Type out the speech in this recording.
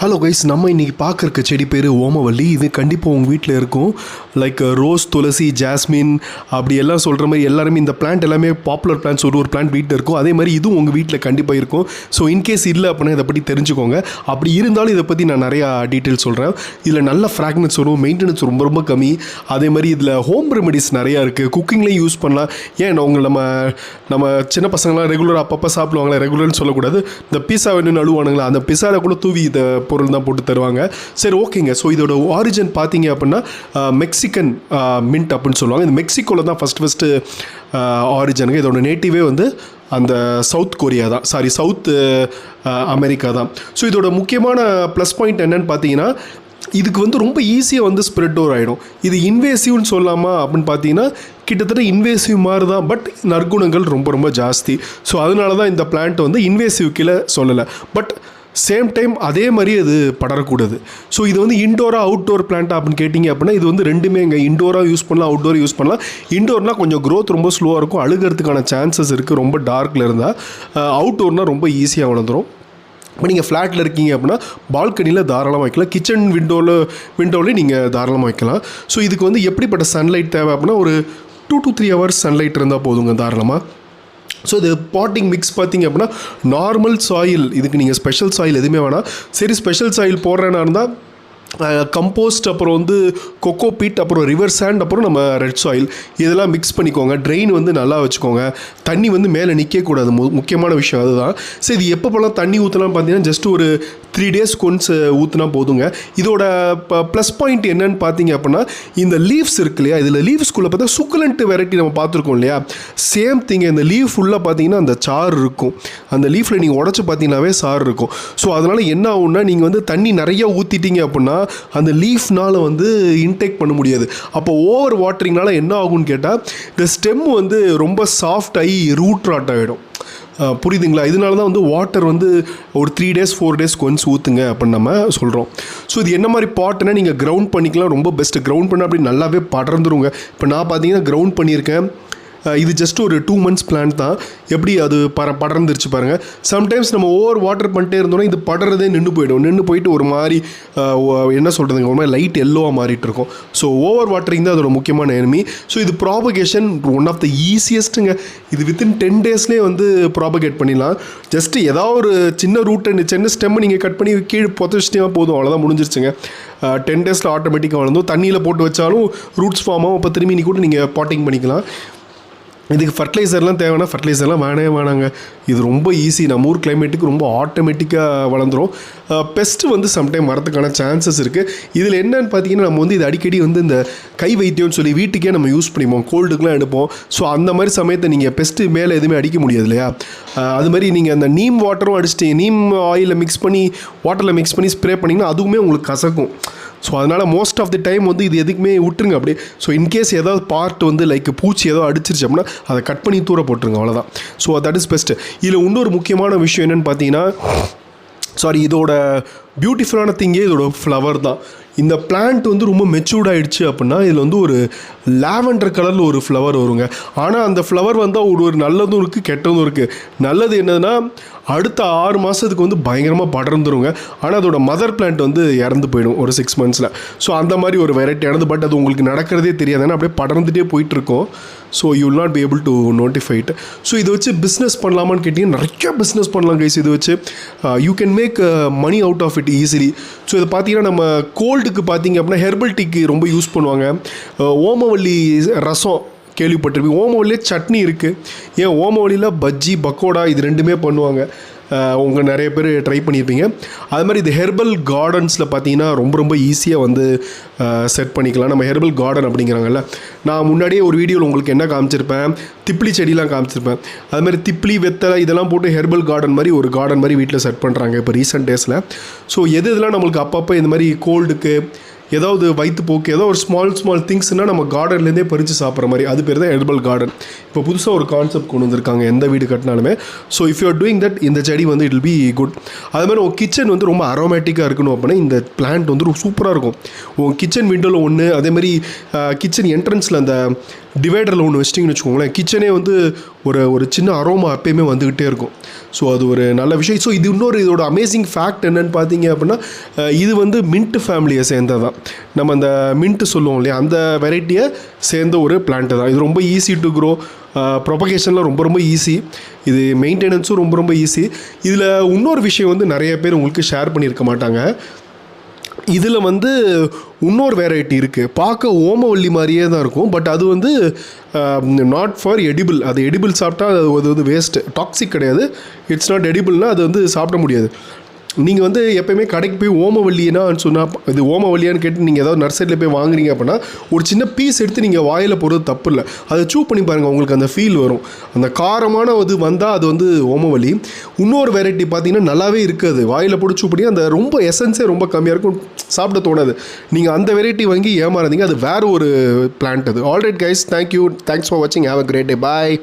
Hello guys, நம்ம இன்றைக்கி பார்க்குறக்க செடி பேர் ஓமவல்லி. இது கண்டிப்பாக உங்கள் வீட்டில் இருக்கும். லைக் ரோஸ், துளசி, ஜாஸ்மின் அப்படி எல்லாம் சொல்கிற மாதிரி எல்லாருமே இந்த பிளான்ட் எல்லாமே பாப்புலர் பிளான்ட்ஸ் ஒரு பிளான்ட் வீட்டில் இருக்கும். அதே மாதிரி இதுவும் உங்கள் வீட்டில் கண்டிப்பாக இருக்கும். ஸோ இன்கேஸ் இல்லை அப்படின்னா இதை பற்றி தெரிஞ்சுக்கோங்க. அப்படி இருந்தாலும் இதை பற்றி நான் நிறையா டீட்டெயில்ஸ் சொல்கிறேன். இதில் நல்ல ஃப்ராக்னன்ஸ் வரும், மெயின்டெனன்ஸ் ரொம்ப ரொம்ப கம்மி. அதே மாதிரி இதில் ஹோம் ரெமெடிஸ் நிறையா இருக்குது. குக்கிங்லேயும் யூஸ் பண்ணலாம். ஏன் நம்ம சின்ன பசங்களாம் ரெகுலராக அப்பப்போ சாப்பிடுவாங்களா, ரெகுலர்னு சொல்லக்கூடாது. இந்த பீஸா வேணும்னு அழுவானுங்களா, அந்த பீஸாவில் கூட தூவி இதை பொருள் தான் போட்டு தருவாங்க. சரி, ஓகேங்க. ஸோ இதோட ஆரிஜின் பார்த்தீங்க அப்படின்னா மெக்சிகன் மின்ட் அப்படின்னு சொல்லுவாங்க. இந்த மெக்சிகோவில் தான் ஃபஸ்ட்டு ஆரிஜனுங்க. இதோட நேட்டிவே வந்து அந்த சவுத் கொரியா தான், சவுத் அமெரிக்கா தான். ஸோ இதோட முக்கியமான ப்ளஸ் பாயிண்ட் என்னன்னு பார்த்தீங்கன்னா, இதுக்கு வந்து ரொம்ப ஈஸியாக வந்து ஸ்ப்ரெட் ஓவர் ஆகிடும். இது இன்வேசிவ்னு சொல்லாமா அப்படின்னு பார்த்தீங்கன்னா கிட்டத்தட்ட இன்வேசிவ் மாதிரி தான், பட் நற்குணங்கள் ரொம்ப ரொம்ப ஜாஸ்தி. ஸோ அதனால தான் இந்த பிளான்ட் வந்து இன்வேசிவ் கீழே சொல்லலை. பட் சேம் டைம் அதே மாதிரி அது படரக்கூடாது. ஸோ இது வந்து இன்டோராக அவுட்டோர் பிளான்ட் அப்படின்னு கேட்டிங்க அப்படின்னா இது வந்து ரெண்டுமே இங்கே இன்டோராக யூஸ் பண்ணலாம், அவுட்டோர் யூஸ் பண்ணலாம். இன்டோர்னால் கொஞ்சம் க்ரோத் ரொம்ப ஸ்லோவாக இருக்கும், அழுகிறதுக்கான சான்சஸ் இருக்குது ரொம்ப டார்க்கில் இருந்தால். அவுட்டோர்னால் ரொம்ப ஈஸியாக வளர்ந்துடும். இப்போ நீங்கள் ஃப்ளாட்டில் இருக்கீங்க அப்படின்னா பால்கனியில் தாராளமாக வைக்கலாம், கிச்சன் விண்டோவில் நீங்கள் தாராளமாக வைக்கலாம். ஸோ இதுக்கு வந்து எப்படிப்பட்ட சன்லைட் தேவை அப்படின்னா ஒரு 2 to 3 hours சன்லைட் இருந்தால் போதுங்க தாராளமாக. ஸோ இது பாட்டிங் மிக்ஸ் பார்த்திங்க அப்படின்னா நார்மல் சாயில், இதுக்கு நீங்கள் ஸ்பெஷல் சாயில் எதுவுமே வேணாம். சரி, ஸ்பெஷல் சாயில் போடுறேன்னா இருந்தால் கம்போஸ்ட், அப்புறம் வந்து கொக்கோ பீட், அப்புறம் ரிவர் சாண்ட், அப்புறம் நம்ம ரெட் சாயில் இதெல்லாம் மிக்ஸ் பண்ணிக்கோங்க. ட்ரெயின் வந்து நல்லா வச்சுக்கோங்க. தண்ணி வந்து மேலே நிற்கக்கூடாது, முக்கியமான விஷயம் அதுதான். ஸோ இது எப்போப்பெல்லாம் தண்ணி ஊற்றலாம் பார்த்தீங்கன்னா ஜஸ்ட் ஒரு 3 days ஒன்ஸ் ஊற்றினா போதுங்க. இதோட ப்ளஸ் பாயிண்ட் என்னன்னு பார்த்தீங்க அப்படின்னா இந்த லீவ்ஸ் இருக்கு இல்லையா, இதில் லீவ்ஸ்குள்ளே பார்த்தா சுக்குலண்ட் வெரைட்டி நம்ம பார்த்துருக்கோம் இல்லையா, சேம் திங். இந்த லீவ் ஃபுல்லாக பார்த்தீங்கன்னா அந்த சாறு இருக்கும். அந்த லீஃபில் நீங்கள் உடச்சி பார்த்தீங்கன்னாவே சாறு இருக்கும். ஸோ அதனால் என்ன ஆகும்னா நீங்கள் வந்து தண்ணி நிறையா ஊற்றிட்டீங்க அப்படின்னா அந்த லீஃப்னால் வந்து இன்டேக் பண்ண முடியாது. அப்போ ஓவர் வாட்டரிங்னால என்ன ஆகும்னு கேட்டால் இந்த ஸ்டெம் வந்து ரொம்ப சாஃப்ட் ஆகி ரூட் ராட் ஆகிடும். புரியுதுங்களா? இதனால தான் வந்து வாட்டர் வந்து ஒரு 3 days 4 days ஒன்ஸ் ஊற்றுங்க அப்படின்னு நம்ம சொல்கிறோம். ஸோ இது என்ன மாதிரி பாட்டுன்னா நீங்கள் கிரவுண்ட் பண்ணிக்கலாம், ரொம்ப பெஸ்ட்டு. கிரவுண்ட் பண்ணால் அப்படி நல்லாவே படர்ந்துருங்க. இப்போ நான் பார்த்தீங்கன்னா கிரவுண்ட் பண்ணியிருக்கேன். இது ஜஸ்ட் ஒரு 2 months பிளான்ட் தான். எப்படி அது படர்ந்துருச்சு பாருங்கள். சம்டைம்ஸ் நம்ம ஓவர் வாட்டர் பண்ணிட்டே இருந்தோம்னா இது படறதே நின்று போயிட்டு ஒரு மாதிரி என்ன சொல்கிறதுங்க, ஒரு மாதிரி லைட் எல்லோவாக மாறிட்டு இருக்கும். ஸோ ஓவர் வாட்டரிங் தான் அதோட முக்கியமான எனிமி. ஸோ இது ப்ராபகேஷன் ஒன் ஆஃப் த ஈஸியஸ்ட்டுங்க. இது வித்தின் 10 daysலேயே வந்து ப்ராபகேட் பண்ணிடலாம். ஜஸ்ட்டு ஏதாவது ஒரு சின்ன சின்ன ஸ்டெம்மை நீங்கள் கட் பண்ணி கீழே பொத்தச்சிட்டே போதும், அவ்வளோதான், முடிஞ்சிருச்சுங்க. 10 days ஆட்டோமேட்டிக்காக வளர்ந்தோம். தண்ணியில் போட்டு வச்சாலும் ரூட்ஸ் ஃபார்ம் ஆகும். இப்போ திரும்பி கூட நீங்கள் பாட்டிங் பண்ணிக்கலாம். இதுக்கு ஃபர்டிலைசர்லாம் தேவைன்னா ஃபர்டிலைசர்லாம் வேணாங்க. இது ரொம்ப ஈஸி. நம்ம ஊர் கிளைமேட்டுக்கு ரொம்ப ஆட்டோமேட்டிக்காக வளர்ந்துடும். பெஸ்ட்டு வந்து சம்டைம் வரதுக்கான சான்சஸ் இருக்குது. இதில் என்னன்னு பார்த்தீங்கன்னா நம்ம வந்து இது அடிக்கடி வந்து இந்த கை வைத்தியம்னு சொல்லி வீட்டுக்கே நம்ம யூஸ் பண்ணிப்போம், கோல்டுக்கெலாம் எடுப்போம். ஸோ அந்த மாதிரி சமயத்தை நீங்கள் பெஸ்ட்டு மேலே எதுவுமே அடிக்க முடியாது இல்லையா. அது மாதிரி நீங்கள் அந்த நீம் வாட்டரும் அடிச்சிட்டு நீம் ஆயிலில் மிக்ஸ் பண்ணி வாட்டரில் மிக்ஸ் பண்ணி ஸ்ப்ரே பண்ணிங்கன்னா அதுவுமே உங்களுக்கு கசக்கும். ஸோ அதனால் மோஸ்ட் ஆஃப் தி டைம் வந்து இது எதுக்குமே விட்டுருங்க அப்படியே. ஸோ இன்கேஸ் ஏதாவது பார்ட் வந்து லைக் பூச்சி ஏதோ அடிச்சிருச்சு அப்படின்னா அதை கட் பண்ணி தூர போட்டுருங்க, அவ்வளோதான். So that is best. இதில் இன்னொரு முக்கியமான விஷயம் என்னென்னு பார்த்தீங்கன்னா, இதோட பியூட்டிஃபுல்லான திங்கே இதோட ஃப்ளவர் தான். இந்த பிளான்ட் வந்து ரொம்ப மெச்சூர்ட் ஆகிடுச்சு அப்படின்னா இதில் வந்து ஒரு லாவெண்டர் கலரில் ஒரு ஃப்ளவர் வருங்க. ஆனால் அந்த ஃப்ளவர் வந்தால் ஒரு நல்லதும் இருக்குது, கெட்டதும் இருக்குது. நல்லது என்னதுன்னா அடுத்த 6 மாதத்துக்கு வந்து பயங்கரமாக படர்ந்துருங்க. ஆனால் அதோட மதர் பிளான்ட் வந்து இறந்து போயிடும் ஒரு 6 months. ஸோ அந்த மாதிரி ஒரு வெரைட்டி இறந்து, பட் அது உங்களுக்கு நடக்கிறதே தெரியாது, ஏன்னா அப்படியே படர்ந்துகிட்டே போயிட்டுருக்கோம். So you will not be able to notify it. So இதை வச்சு பிஸ்னஸ் பண்ணலாமான்னு கேட்டிங்கன்னா நிறைய பிஸ்னஸ் பண்ணலாம் கைஸ். இது வச்சு you can make money out of it easily. So இதை பார்த்தீங்கன்னா நம்ம கோல்டுக்கு பார்த்தீங்க அப்படின்னா ஹெர்பல் டீக்கு ரொம்ப யூஸ் பண்ணுவாங்க. ஓமவல்லி ரசம் கேள்விப்பட்டிருப்பீங்க. ஓமவல்லியே சட்னி இருக்குது. ஏன் ஓமவல்லியில் பஜ்ஜி, பக்கோடா இது ரெண்டுமே பண்ணுவாங்க. உங்கள் நிறைய பேர் ட்ரை பண்ணியிருப்பீங்க. அது மாதிரி இது ஹெர்பல் கார்டன்ஸில் பார்த்தீங்கன்னா ரொம்ப ரொம்ப ஈஸியாக வந்து செட் பண்ணிக்கலாம். நம்ம ஹெர்பல் கார்டன் அப்படிங்கிறாங்கல்ல, நான் முன்னாடியே ஒரு வீடியோவில் உங்களுக்கு என்ன காமிச்சிருப்பேன், திப்ளி செடியெலாம் காமிச்சிருப்பேன். அது மாதிரி திப்ளி, வெத்தலை இதெல்லாம் போட்டு ஹெர்பல் கார்டன் மாதிரி ஒரு கார்டன் மாதிரி வீட்டில் செட் பண்ணுறாங்க இப்போ ரீசெண்ட் டேஸில். ஸோ இதெல்லாம் நம்மளுக்கு அப்பப்போ இந்த மாதிரி கோல்டுக்கு ஏதாவது வயிற்றுப்போக்கு ஏதோ ஒரு ஸ்மால் திங்ஸ்னால் நம்ம கார்டன்லேருந்தே பறித்து சாப்பிட்ற மாதிரி, அது பேர் தான் எடிபிள் கார்டன். இப்போ புதுசாக ஒரு கான்செப்ட் கொண்டு வந்திருக்காங்க எந்த வீடு கட்டினாலுமே. So if you are doing that, இந்த செடி வந்து இட் வில் பி குட். அது மாதிரி உங்கள் கிச்சன் வந்து ரொம்ப அரோமேட்டிக்காக இருக்கணும் அப்படின்னா இந்த பிளான்ட் வந்து சூப்பராக இருக்கும். உங்கள் கிச்சன் விண்டோவில் ஒன்று, அதேமாதிரி கிச்சன் என்ட்ரன்ஸில் அந்த டிவைடரில் ஒன்று வச்சிட்டிங்கன்னு வச்சுக்கோங்களேன், கிச்சனே வந்து ஒரு சின்ன அரோமா எப்பயுமே வந்துக்கிட்டே இருக்கும். ஸோ அது ஒரு நல்ல விஷயம். ஸோ இது இன்னொரு இதோட அமேசிங் ஃபேக்ட் என்னென்னு பார்த்தீங்க அப்படின்னா, இது வந்து மின்ட் ஃபேமிலியை சேர்ந்தது தான். நம்ம அந்த மின்ட்டு சொல்லுவோம் இல்லையா, அந்த வெரைட்டியை சேர்ந்த ஒரு பிளான்ட்டு தான். இது ரொம்ப ஈஸி டு க்ரோ, ப்ரொபகேஷன்லாம் ரொம்ப ஈஸி, இது மெயின்டெனன்ஸும் ரொம்ப ஈஸி. இதில் இன்னொரு விஷயம் வந்து நிறைய பேர் உங்களுக்கு ஷேர் பண்ணியிருக்க மாட்டாங்க. இதில் வந்து இன்னொரு வெரைட்டி இருக்குது, பார்க்க ஓமவல்லி மாதிரியே தான் இருக்கும். பட் அது வந்து நாட் ஃபார் எடிபிள். அது எடிபிள் சாப்பிட்டா அது வந்து வேஸ்ட்டு, டாக்ஸிக் கிடையாது. இட்ஸ் நாட் எடிபிள்னால் அது வந்து சாப்பிட முடியாது. நீங்கள் வந்து எப்போயுமே கடைக்கு போய் ஓமவல்லினான்னு சொன்னால், இது ஓமவல்லியான்னு கேட்டு நீங்கள் ஏதாவது நர்சரியில் போய் வாங்குறீங்க அப்படின்னா ஒரு சின்ன பீஸ் எடுத்து நீங்கள் வாயில் போடுறது தப்பு இல்லை. அதை சூ பண்ணி பாருங்கள், உங்களுக்கு அந்த ஃபீல் வரும். அந்த காரமான இது வந்தால் அது வந்து ஓமவல்லி. இன்னொரு வெரைட்டி பார்த்தீங்கன்னா நல்லாவே இருக்காது, வாயில் போட்டு சூ பண்ணி அந்த ரொம்ப எசன்ஸே ரொம்ப கம்மியாக இருக்கும், சாப்பிட தோணாது. நீங்கள் அந்த வெரைட்டி வாங்கி ஏமாறாதீங்க, அது வேறு ஒரு பிளான்ட் அது. Alright guys, thank you, thanks for வாட்சிங், have a great day, bye.